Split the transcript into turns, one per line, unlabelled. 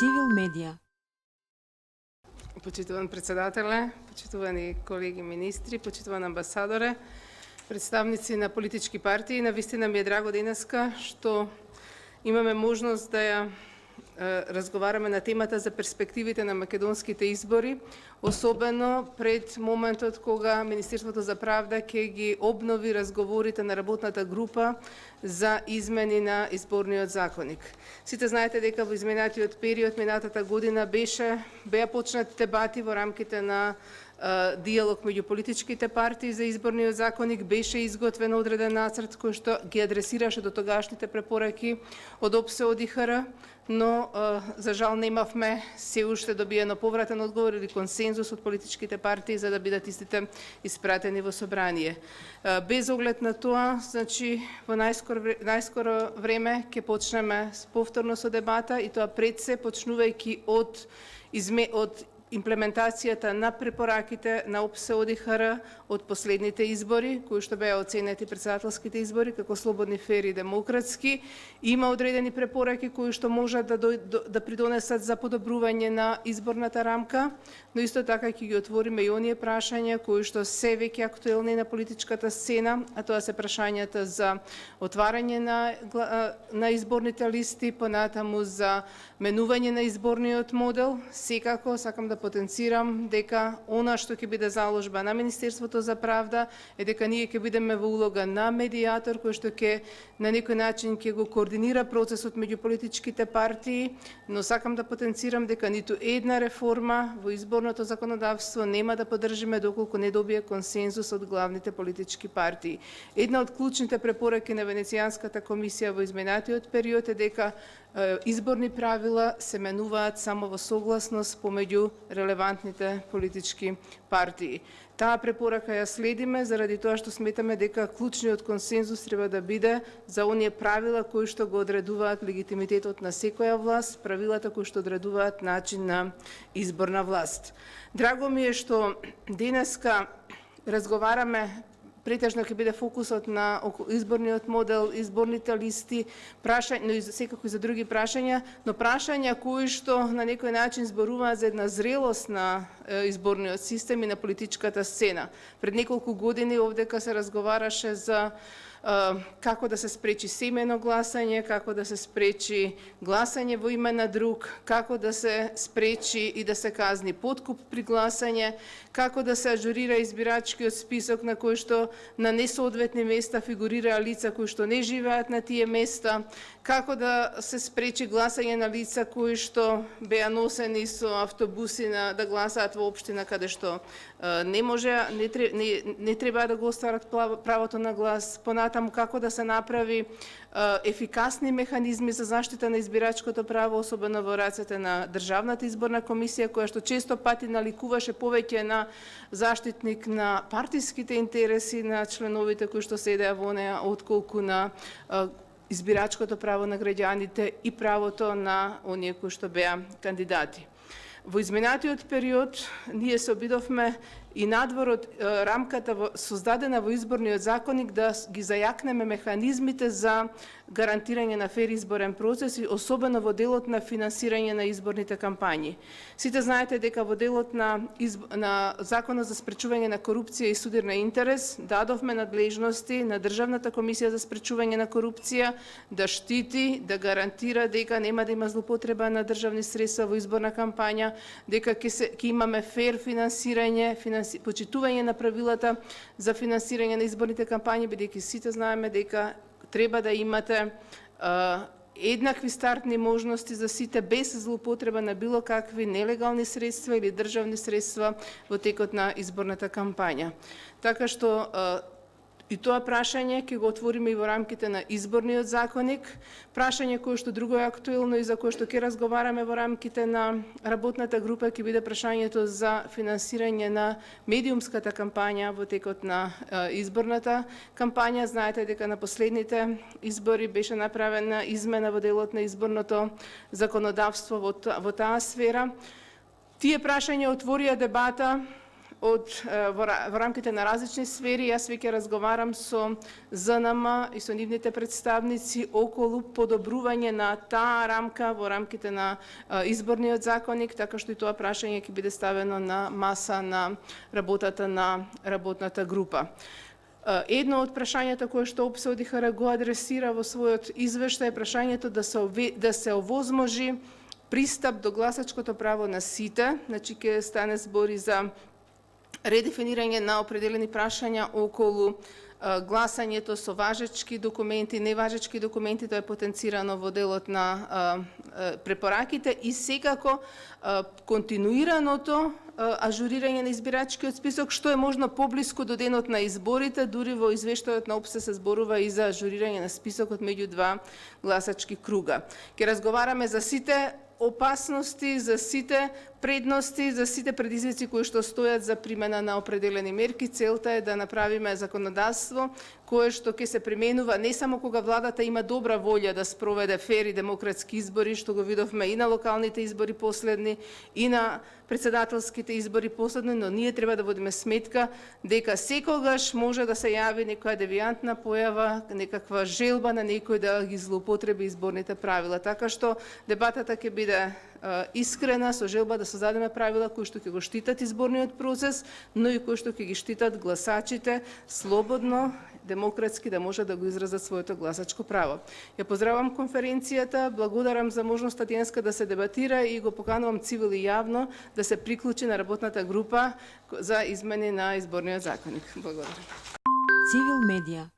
Civil Media.
Почитуван председателе, почитувани колеги министри, почитувани амбасадоре, представници на политички партии, навистина ми е драго денеска што имаме можност да ја разговараме на темата за перспективите на македонските избори, особено пред моментот кога Министерството за правда ќе ги обнови разговорите на работната група за измени на изборниот законник. Сите знаете дека во изминатиот период минатата година беа почнати дебати во рамките на диалог меѓу политичките партии за изборниот законник, беше изготвен одреден нацрт кој што ги адресираше до тогашните препораки од ОПСЕ ОДИХР, но за жал немавме се уште добиено повратен одговор или консензус од политичките партии за да бидат истите испратени во собрание. Без оглед на тоа, значи во најскоро време ќе почнеме повторно со дебата и тоа пред се почнувајќи од имплементацијата на препораките на ОПСЕ ОДИХР од последните избори, кои што беа оценети председателските избори како слободни, фер и демократски. Има одредени препораки кои што можат да придонесат за подобрување на изборната рамка, но исто така ќе ги отвориме и оние прашања кои што се веќе актуелни на политичката сцена, а тоа се прашањата за отварање на изборните листи, понатаму за менување на изборниот модел. Секако сакам да потенцирам дека она што ќе биде заложба на Министерството за правда е дека ние ќе бидеме во улога на медијатор кој што ќе на некој начин ќе го координира процесот меѓу политичките партии, но сакам да потенцирам дека ниту една реформа во изборното законодавство нема да поддржиме доколку не добие консензус од главните политички партии. Една од клучните препораки на Венецијанската комисија во изминатиот период е дека изборни правила се менуваат само во согласност помеѓу релевантните политички партии. Таа препорака ја следиме заради тоа што сметаме дека клучниот консензус треба да биде за оние правила кои што го одредуваат легитимитетот на секоја власт, правилата кои што одредуваат начин на изборна власт. Драго ми е што денеска разговараме, претежно ќе биде фокусот на изборниот модел, изборните листи, но и секако и за други прашања, но прашања кои што на некој начин зборуваат за една зрелост на изборниот систем и на политичката сцена. Пред неколку години овдека се разговараше за како да се спречи семено гласање, како да се спречи гласање во име на друг, како да се спречи и да се казни подкуп при гласање, како да се ажурира избирачкиот список на кој што на несоодветни места фигурираа лица кои што не живеат на тие места, како да се спречи гласање на лица кои што беа носени со автобуси да гласаат во општина каде што не треба да го остварат правото на глас, понатаму како да се направи ефикасни механизми за заштита на избирачкото право, особено во рацете на Државната изборна комисија, која што често пати наликуваше повеќе на заштитник на партиските интереси на членовите кои што седеа во неа, отколку на избирачкото право на граѓаните и правото на оние кои што беа кандидати. Во изминатиот период ние се обидовме и надвор од рамката создадена во изборниот законник да ги зајакнеме механизмите за гарантирање на фер изборен процес и особено во делот на финансирање на изборните кампањи. Сите знаете дека во делот на Законот за спречување на корупција и судир на интерес дадовме надлежности на Државната комисија за спречување на корупција да штити, да гарантира дека нема да има злоупотреба на државни средства во изборна кампања, дека ќе имаме фер финансирање, почитување на правилата за финансирање на изборните кампањи, бидејќи сите знаеме дека треба да имате еднакви стартни можности за сите без злоупотреба на било какви нелегални средства или државни средства во текот на изборната кампања. Така што и тоа прашање ќе го отвориме и во рамките на изборниот законник, прашање кое што друго е актуелно и за кое што ќе разговараме во рамките на работната група ќе биде прашањето за финансирање на медиумската кампања во текот на изборната кампања. Знаете дека на последните избори беше направена измена во делот на изборното законодавство во таа сфера. Тие прашања отворија дебата во рамките на различни сфери. Јас веќе разговарам со ЗНМ и со нивните представници околу подобрување на таа рамка во рамките на изборниот законник, така што и тоа прашање ќе биде ставено на маса на работата на работната група. Едно од прашањата кое што ОДИХР го адресира во својот извештај е прашањето да се овозможи пристап до гласачкото право на сите. Значи ќе стане збори за редефинирање на определени прашања околу гласањето со важечки документи, неважечки документи, тоа е потенцирано во делот на препораките и секако континуираното ажурирање на избирачкиот список, што е можно поблиску до денот на изборите, дури во извештајот на ОПСЕ се зборува и за ажурирање на списокот меѓу два гласачки круга. Ќе разговараме за сите опасности, за сите предности, за сите предизвици кои што стојат за примена на определени мерки. Целта е да направиме законодавство кое што ќе се применува не само кога владата има добра волја да спроведе фер и демократски избори, што го видовме и на локалните избори последни, и на председателските избори последни, но ние треба да водиме сметка дека секогаш може да се јави некоја девијантна појава, некаква желба на некој да ги злоупотреби изборните правила. Така што дебатата ќе биде искрена, со желба да создадеме правила кои што ќе го штитат изборниот процес, но и кои што ќе ги штитат гласачите слободно, демократски да може да го изразат своето гласачко право. Ја поздравам конференцијата, благодарам за можноста денеска да се дебатира и го поканувам цивил и јавно да се приклучи на работната група за измени на изборниот законник. Благодарам.
Цивил медија.